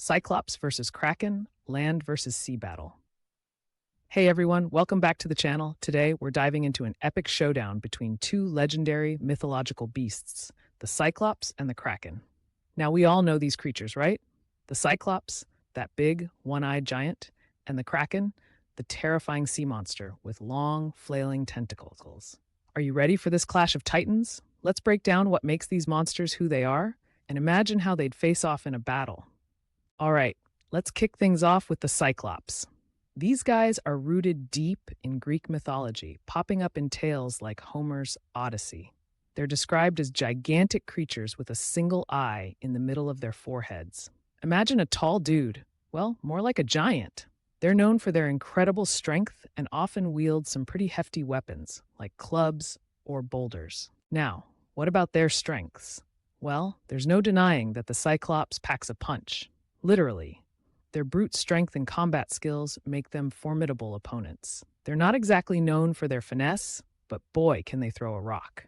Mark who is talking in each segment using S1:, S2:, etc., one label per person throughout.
S1: Cyclops versus Kraken, land versus sea battle. Hey everyone, welcome back to the channel. Today we're diving into an epic showdown between two legendary mythological beasts, the Cyclops and the Kraken. Now we all know these creatures, right? The Cyclops, that big, one-eyed giant, and the Kraken, the terrifying sea monster with long, flailing tentacles. Are you ready for this clash of titans? Let's break down what makes these monsters who they are and imagine how they'd face off in a battle. All right, let's kick things off with the Cyclops. These guys are rooted deep in Greek mythology, popping up in tales like Homer's Odyssey. They're described as gigantic creatures with a single eye in the middle of their foreheads. Imagine a tall dude, well, more like a giant. They're known for their incredible strength and often wield some pretty hefty weapons, like clubs or boulders. Now, what about their strengths? Well, there's no denying that the Cyclops packs a punch. Literally. Their brute strength and combat skills make them formidable opponents. They're not exactly known for their finesse, but boy, can they throw a rock.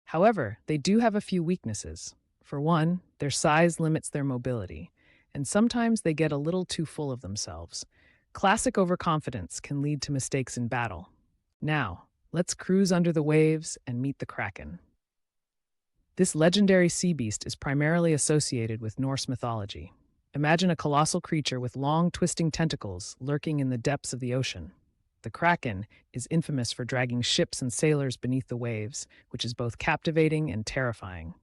S1: However, they do have a few weaknesses. For one, their size limits their mobility, and sometimes they get a little too full of themselves. Classic overconfidence can lead to mistakes in battle. Now, let's cruise under the waves and meet the Kraken. This legendary sea beast is primarily associated with Norse mythology. Imagine a colossal creature with long, twisting tentacles lurking in the depths of the ocean. The Kraken is infamous for dragging ships and sailors beneath the waves, which is both captivating and terrifying.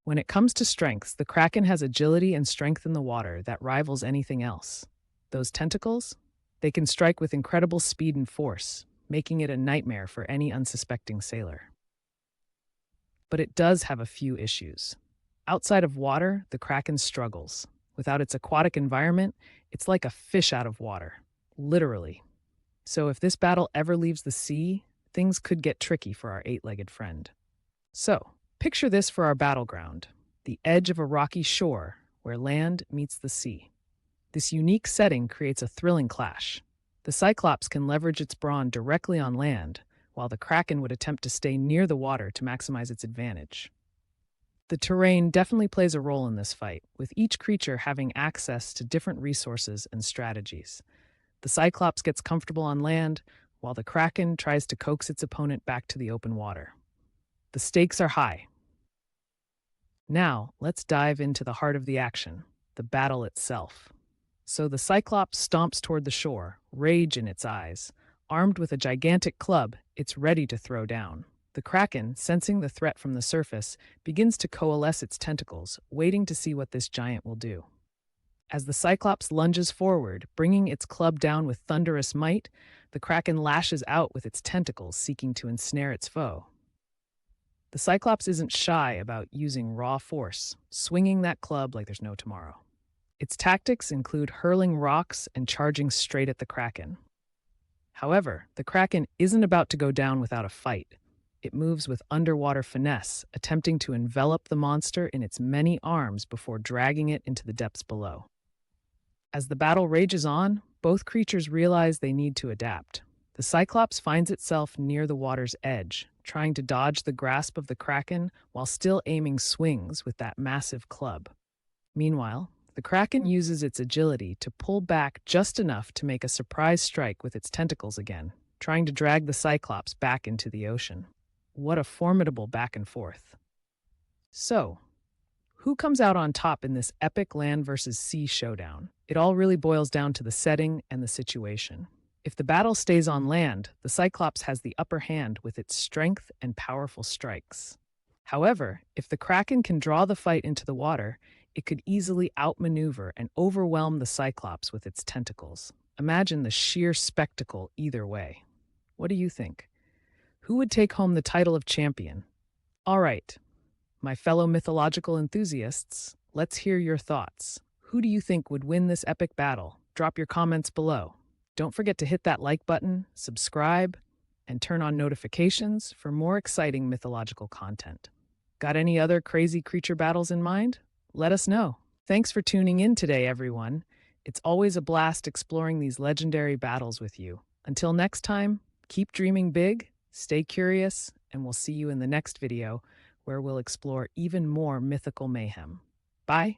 S1: When it comes to strengths, the Kraken has agility and strength in the water that rivals anything else. Those tentacles? They can strike with incredible speed and force, making it a nightmare for any unsuspecting sailor. But it does have a few issues. Outside of water, the Kraken struggles. Without its aquatic environment, it's like a fish out of water, literally. So if this battle ever leaves the sea, things could get tricky for our eight-legged friend. So, picture this for our battleground, the edge of a rocky shore where land meets the sea. This unique setting creates a thrilling clash. The Cyclops can leverage its brawn directly on land, while the Kraken would attempt to stay near the water to maximize its advantage. The terrain definitely plays a role in this fight, with each creature having access to different resources and strategies. The Cyclops gets comfortable on land, while the Kraken tries to coax its opponent back to the open water. The stakes are high. Now, let's dive into the heart of the action, the battle itself. So the Cyclops stomps toward the shore, rage in its eyes. Armed with a gigantic club, it's ready to throw down. The Kraken, sensing the threat from the surface, begins to coalesce its tentacles, waiting to see what this giant will do. As the Cyclops lunges forward, bringing its club down with thunderous might, the Kraken lashes out with its tentacles, seeking to ensnare its foe. The Cyclops isn't shy about using raw force, swinging that club like there's no tomorrow. Its tactics include hurling rocks and charging straight at the Kraken. However, the Kraken isn't about to go down without a fight. It moves with underwater finesse, attempting to envelop the monster in its many arms before dragging it into the depths below. As the battle rages on, both creatures realize they need to adapt. The Cyclops finds itself near the water's edge, trying to dodge the grasp of the Kraken while still aiming swings with that massive club. Meanwhile, the Kraken uses its agility to pull back just enough to make a surprise strike with its tentacles again, trying to drag the Cyclops back into the ocean. What a formidable back and forth. So, who comes out on top in this epic land versus sea showdown? It all really boils down to the setting and the situation. If the battle stays on land, the Cyclops has the upper hand with its strength and powerful strikes. However, if the Kraken can draw the fight into the water, it could easily outmaneuver and overwhelm the Cyclops with its tentacles. Imagine the sheer spectacle either way. What do you think? Who would take home the title of champion? All right, my fellow mythological enthusiasts, let's hear your thoughts. Who do you think would win this epic battle? Drop your comments below. Don't forget to hit that like button, subscribe, and turn on notifications for more exciting mythological content. Got any other crazy creature battles in mind? Let us know. Thanks for tuning in today, everyone. It's always a blast exploring these legendary battles with you. Until next time, keep dreaming big, stay curious, and we'll see you in the next video where we'll explore even more mythical mayhem. Bye.